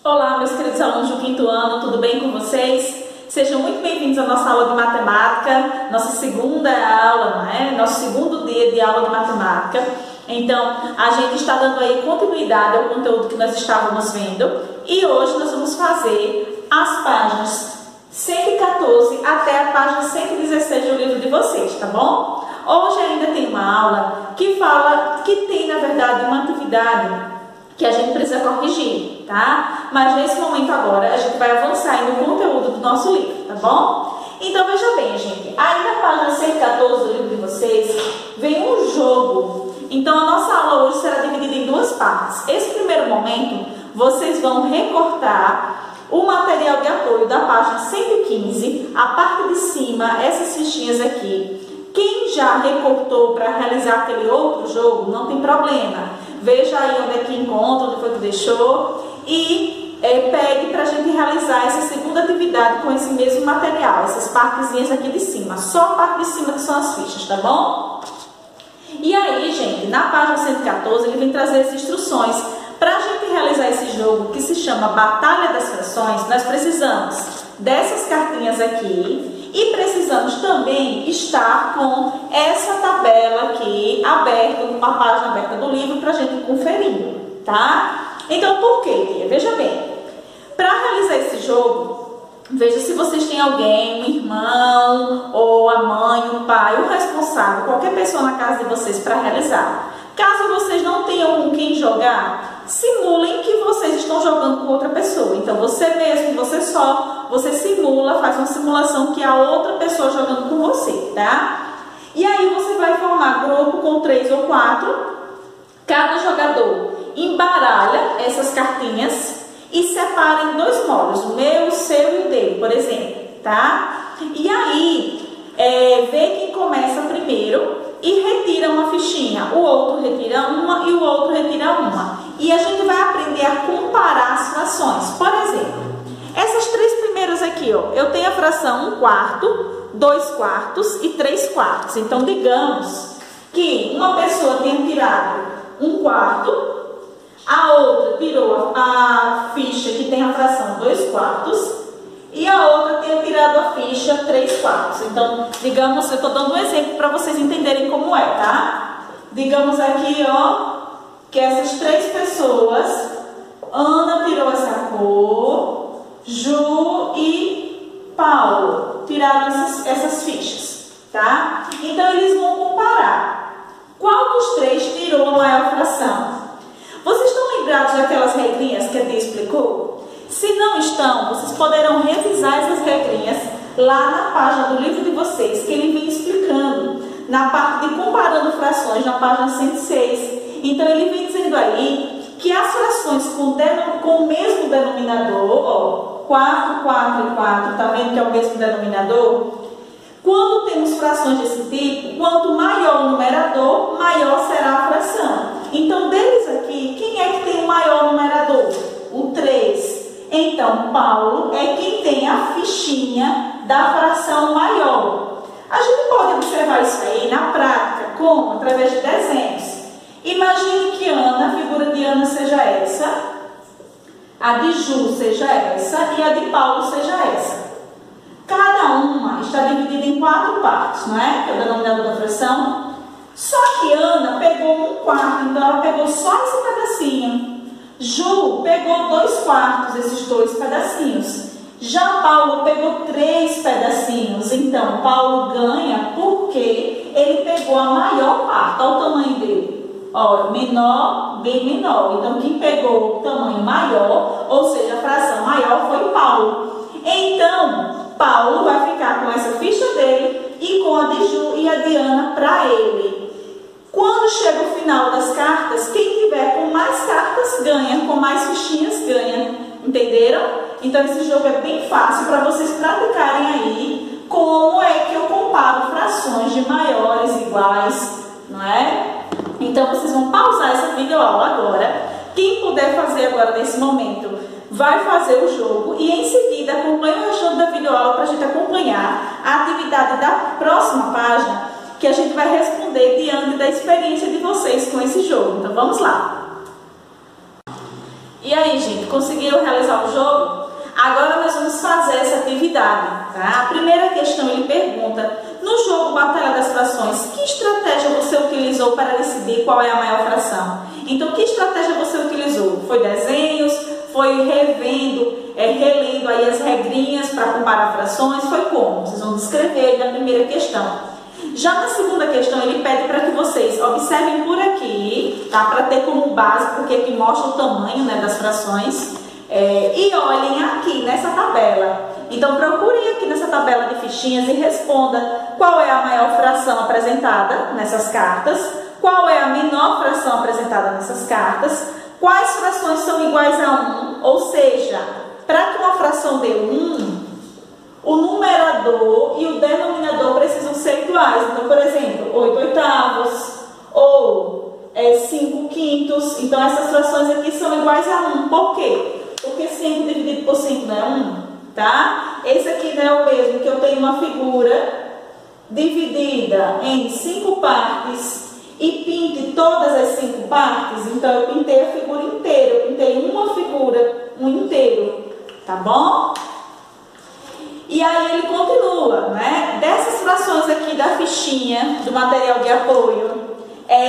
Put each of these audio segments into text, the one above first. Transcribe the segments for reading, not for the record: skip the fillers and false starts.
Olá, meus queridos alunos do quinto ano, tudo bem com vocês? Sejam muito bem-vindos à nossa aula de matemática, nossa segunda aula, não é? Nosso segundo dia de aula de matemática. Então, a gente está dando aí continuidade ao conteúdo que nós estávamos vendo e hoje nós vamos fazer as páginas 114 até a página 116 do livro de vocês, tá bom? Hoje ainda tem uma aula que tem, na verdade, uma atividade que a gente precisa corrigir, tá? Mas nesse momento agora, a gente vai avançar no conteúdo do nosso livro, tá bom? Então, veja bem, gente. Aí na página 114 do livro de vocês, vem um jogo. Então, a nossa aula hoje será dividida em duas partes. Esse primeiro momento, vocês vão recortar o material de apoio da página 115, a parte de cima, essas fichinhas aqui. Quem já recortou para realizar aquele outro jogo, não tem problema. Veja aí onde é que encontra, onde foi que deixou e pegue para a gente realizar essa segunda atividade com esse mesmo material, essas partezinhas aqui de cima, só a parte de cima que são as fichas, tá bom? E aí, gente, na página 114 ele vem trazer as instruções. Para a gente realizar esse jogo que se chama Batalha das Frações, nós precisamos dessas cartinhas aqui e precisamos também estar com essa tabela aqui aberta, uma página aberta do livro para a gente conferir, tá? Então, por quê? Veja bem, para realizar esse jogo, veja se vocês têm alguém, um irmão, ou a mãe, o pai, o responsável, qualquer pessoa na casa de vocês para realizar. Caso vocês não tenham com quem jogar, simulem que vocês estão jogando com outra pessoa. Então, você mesmo, você simula, faz uma simulação que a outra pessoa jogando com você, tá? E aí você vai formar grupo com 3 ou 4. Cada jogador embaralha essas cartinhas e separa em dois modos, o meu, o seu e o dele, por exemplo, tá? E aí, vê quem começa primeiro e retira uma fichinha, o outro retira uma e o outro retira uma. E a gente vai aprender a comparar as frações. Por exemplo, essas três primeiras aqui, ó, eu tenho a fração 1/4, 2/4 e 3/4. Então, digamos que uma pessoa tenha tirado 1/4, a outra tirou a ficha que tem a fração 2/4 e a outra tenha tirado a ficha 3/4. Então, digamos, eu estou dando um exemplo para vocês entenderem como é, tá? Digamos aqui, ó, que essas três pessoas, Ana tirou essa cor, Ju e Paulo tiraram essas fichas, tá? Então, eles vão comparar. Qual dos três tirou a maior fração? Vocês estão lembrados daquelas regrinhas que a Bia explicou? Se não estão, vocês poderão revisar essas regrinhas lá na página do livro de vocês, que ele vem explicando, na parte de comparando frações, na página 106. Então, ele vem dizendo aí que as frações com o mesmo denominador, ó, 4, 4 e 4, tá vendo que é o mesmo denominador? Quando temos frações desse tipo, quanto maior o numerador, maior será a fração. Então, deles aqui, quem é que tem o maior numerador? O 3. Então, Paulo é quem tem a fichinha da fração maior. A gente pode observar isso aí na prática, como? Através de desenhos. Imagine que a figura de Ana seja essa, a de Ju seja essa e a de Paulo seja essa. Cada uma está dividida em 4 partes, não é? Que é o denominador da fração. Só que Ana pegou 1/4, então ela pegou só esse pedacinho. Ju pegou 2/4, esses 2 pedacinhos. Já Paulo pegou 3 pedacinhos. Então, Paulo ganha porque ele pegou a maior parte. Olha o tamanho dele. Ó, menor, bem menor. Então, quem pegou o tamanho maior, ou seja, a fração maior, foi Paulo. Então, Paulo vai ficar com essa ficha dele e com a de Ju e a de Ana para ele. Quando chega o final das cartas, quem tiver com mais cartas ganha, com mais fichinhas ganha. Entenderam? Então, esse jogo é bem fácil para vocês praticarem aí como é que eu comparo frações de maiores e iguais, não é? Então, vocês vão pausar essa videoaula agora. Quem puder fazer agora nesse momento, vai fazer o jogo e em seguida acompanhe o restante da videoaula para a gente acompanhar a atividade da próxima página, que a gente vai responder diante da experiência de vocês com esse jogo. Então, vamos lá. E aí, gente, conseguiram realizar o jogo? Agora nós vamos fazer essa atividade, tá? A primeira questão ele pergunta: no jogo Batalha das Frações, que estratégia você utilizou para decidir qual é a maior fração? Então, que estratégia você utilizou? Foi desenhos? Foi relendo aí as regrinhas para comparar frações? Foi como? Vocês vão descrever na primeira questão. Já na segunda questão, ele pede para que vocês observem por aqui, tá? Para ter como base, porque aqui mostra o tamanho, né, das frações. E olhem aqui nessa tabela. Então procurem aqui nessa tabela de fichinhas e responda qual é a maior fração apresentada nessas cartas, qual é a menor fração apresentada nessas cartas, quais frações são iguais a 1, ou seja, para que uma fração dê 1, o numerador e o denominador precisam ser iguais. Então, por exemplo, 8 oitavos ou 5 quintos. Então essas frações aqui são iguais a 1. Por quê? Porque 5 dividido por 5 não é 1, tá? Esse aqui não é o mesmo que eu tenho uma figura dividida em 5 partes e pinte todas as 5 partes. Então, eu pintei a figura inteira, eu pintei uma figura, um inteiro, tá bom? E aí ele continua, né? Dessas frações aqui da fichinha, do material de apoio,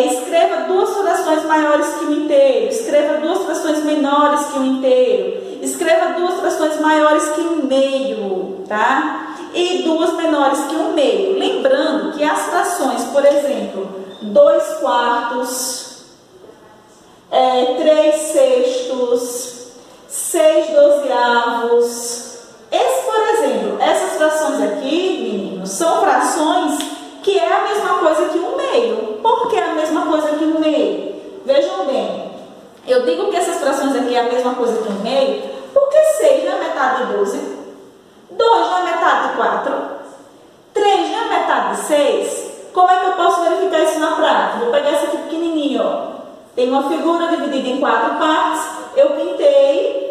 escreva 2 frações maiores que o inteiro, escreva 2 frações menores que o inteiro, escreva 2 frações maiores que o meio, tá? E 2 menores que o meio. Lembrando que as frações, por exemplo, 2 quartos, 3 sextos, 6 dozeavos. Por exemplo, essas frações aqui, meninos, são frações que é a mesma coisa que um meio. Por que é a mesma coisa que um meio? Vejam bem, eu digo que essas frações aqui é a mesma coisa que um meio, porque 6 não é metade de 12, 2 não é metade de 4, 3 não é metade de 6. Como é que eu posso verificar isso na prática? Vou pegar esse aqui pequenininho, ó. Tem uma figura dividida em 4 partes, eu pintei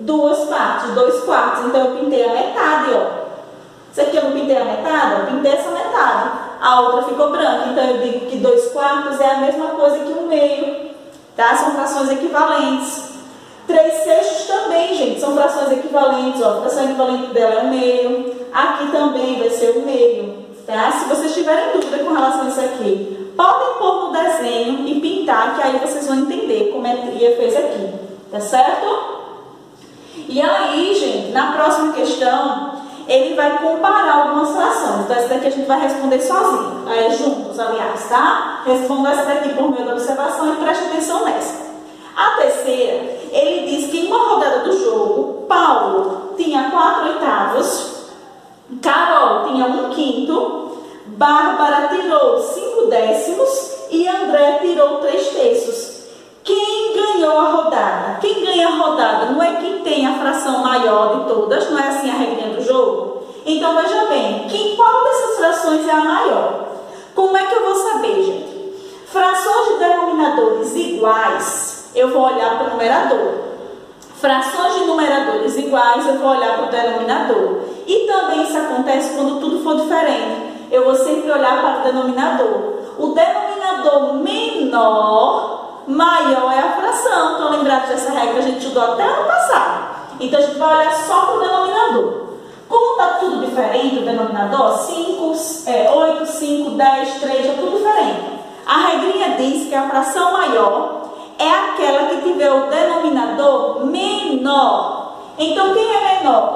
2 partes, 2 quartos, então eu pintei a metade, ó. Isso aqui eu não pintei a metade, eu pintei essa metade. A outra ficou branca, então eu digo que 2 quartos é a mesma coisa que um meio, tá? São frações equivalentes. 3 sextos também, gente, são frações equivalentes, ó. A fração equivalente dela é o meio. Aqui também vai ser o meio, tá? Se vocês tiverem dúvida com relação a isso aqui, podem pôr no desenho e pintar, que aí vocês vão entender como a Tria fez aqui, tá certo? E aí, gente, na próxima questão, ele vai comparar algumas frações. Então, essa daqui a gente vai responder sozinho, juntos, aliás, tá? Responda essa daqui por meio da observação e preste atenção nessa. A terceira, ele diz que em uma rodada do jogo, Paulo tinha 4 oitavos, Carol tinha 1 quinto, Bárbara tirou 5 décimos e André tirou 3 terços. Quem ganhou a rodada? Quem ganha a rodada não é quem tem a fração maior de todas, não é assim a regrinha do jogo? Então, veja bem, qual dessas frações é a maior? Como é que eu vou saber, gente? Frações de denominadores iguais, eu vou olhar para o numerador. Frações de numeradores iguais, eu vou olhar para o denominador. E também isso acontece quando tudo for diferente. Eu vou sempre olhar para o denominador. O denominador menor, maior é a fração. Estão lembrados dessa regra? A gente estudou até ano passado. Então, a gente vai olhar só para o denominador. Como está tudo diferente, o denominador, 8, 5, 10, 3, é tudo diferente. A regrinha diz que a fração maior é aquela que tiver o denominador menor. Então, quem é menor?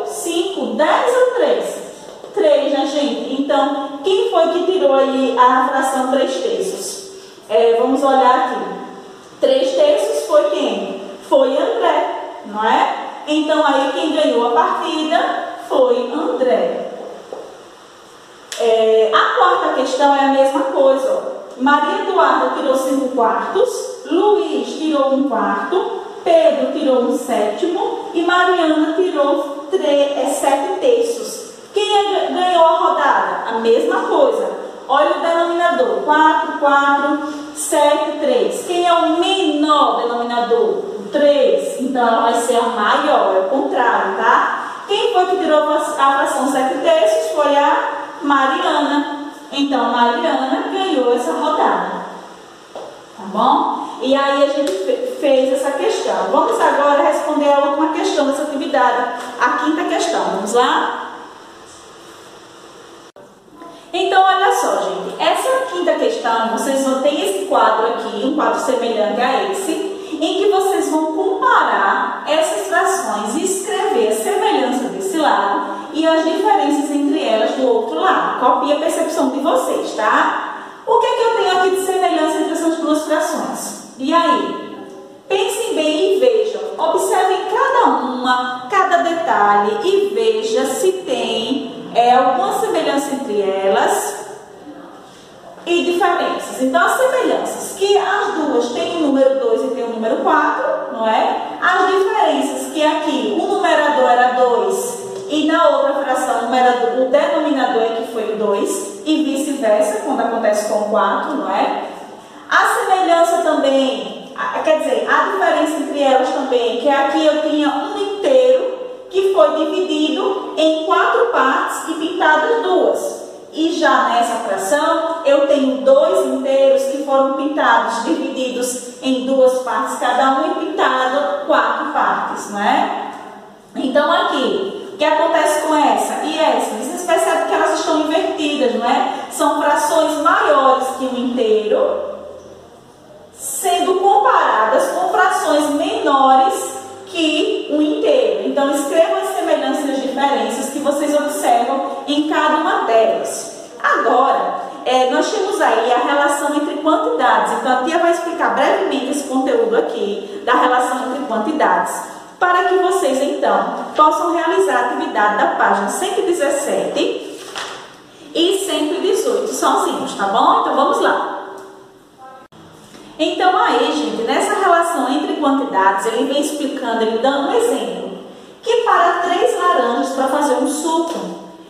8, 5, 10 ou 3? 3, né, gente? Então, quem foi que tirou aí a fração 3 terços? Vamos olhar aqui. 3 terços foi quem? Foi André, não é? Então, aí quem ganhou a partida foi André. A quarta questão é a mesma coisa, ó. Maria Eduarda tirou 5 quartos, Luiz tirou 1 quarto, Pedro tirou 1 sétimo e Mariana tirou 7 terços. Quem ganhou a rodada? A mesma coisa. Olha o denominador, 4, 4, 7, 3. Quem é o menor denominador? 3. Então, ela vai ser a maior, é o contrário, tá? Quem foi que tirou a fração 7 terços? Foi a Mariana. Então, Mariana ganhou essa rodada. Tá bom? E aí a gente fez essa questão. Vamos agora responder a última questão dessa atividade, a quinta questão. Vamos lá? Então, olha só, gente. Essa quinta questão, vocês vão ter esse quadro aqui, um quadro semelhante a esse, em que vocês vão comparar essas frações e escrever a semelhança desse lado e as diferenças entre elas do outro lado. Copie a percepção de vocês, tá? O que é que eu tenho aqui de semelhança entre essas duas frações? E aí? Pensem bem e vejam. Observem cada detalhe e veja se tem alguma semelhança entre elas e diferenças. Então, as semelhanças, que as duas têm o número 2 e tem o número 4, não é? As diferenças, que aqui o numerador era 2 e na outra fração o denominador é que foi o 2 e vice-versa, quando acontece com o 4, não é? A semelhança também, quer dizer, a diferença entre elas também, que aqui eu tinha um inteiro que foi dividido em 4 partes e pintadas 2. E já nessa fração, eu tenho 2 inteiros que foram pintados, divididos em 2 partes cada um e pintado 4 partes, não é? Então aqui, o que acontece com essa e essa? Vocês percebem que elas estão invertidas, não é? São frações maiores que um inteiro, sendo comparadas com frações menores que um inteiro. Então, escrevam as semelhanças e as diferenças que vocês observam em cada uma delas. Agora, nós temos aí a relação entre quantidades. Então, a tia vai explicar brevemente esse conteúdo aqui da relação entre quantidades, para que vocês, então, possam realizar a atividade da página 117 e 118 sozinhos, tá bom? Então, vamos lá. Então, aí, gente, nessa relação entre quantidades, ele vem explicando, ele dando um exemplo, que para 3 laranjas, para fazer um suco,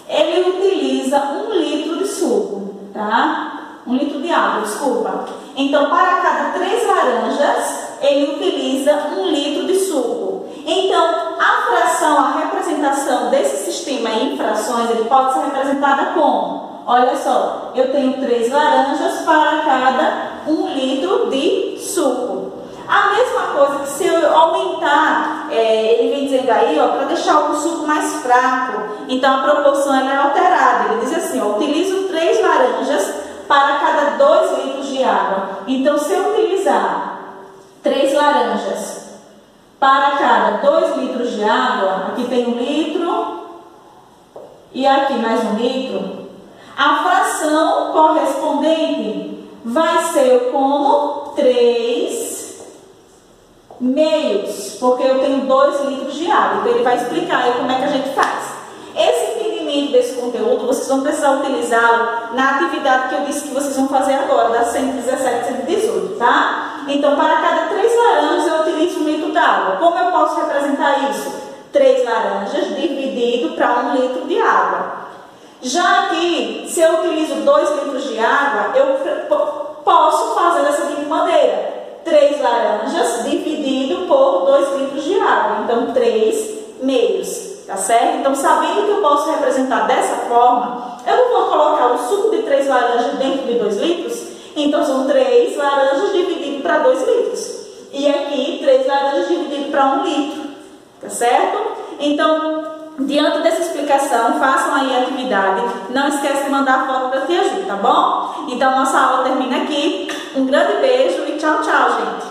ele utiliza 1 litro de suco, tá? 1 litro de água, desculpa. Então, para cada 3 laranjas, ele utiliza 1 litro de suco. Então, a fração, a representação desse sistema em frações, ele pode ser representada como? Olha só, eu tenho 3 laranjas para cada 1 litro de suco. A mesma coisa que se eu aumentar, ele vem dizendo aí, ó, para deixar o suco mais fraco, então a proporção ela é alterada. Ele diz assim, ó, utilizo 3 laranjas para cada 2 litros de água. Então, se eu utilizar 3 laranjas para cada 2 litros de água, aqui tem 1 litro e aqui mais 1 litro, a fração correspondente vai ser como 3 meios, porque eu tenho 2 litros de água. Então, ele vai explicar aí como é que a gente faz. Esse entendimento desse conteúdo, vocês vão precisar utilizá-lo na atividade que eu disse que vocês vão fazer agora, das 117 e 118, tá? Então, para cada 3 laranjas, eu utilizo 1 litro d'água. Como eu posso representar isso? 3 laranjas dividido para 1 litro de água. Já aqui, se eu utilizo 2 litros de água, eu posso fazer dessa seguinte maneira. 3 laranjas dividido por 2 litros de água. Então, 3 meios, tá certo? Então, sabendo que eu posso representar dessa forma, eu não vou colocar o suco de 3 laranjas dentro de 2 litros. Então, são 3 laranjas dividido para 2 litros. E aqui, 3 laranjas dividido para 1 litro, tá certo? Então, diante dessa explicação, façam aí a atividade. Não esquece de mandar a foto para a tia Ju, tá bom? Então, nossa aula termina aqui. Um grande beijo e tchau, tchau, gente.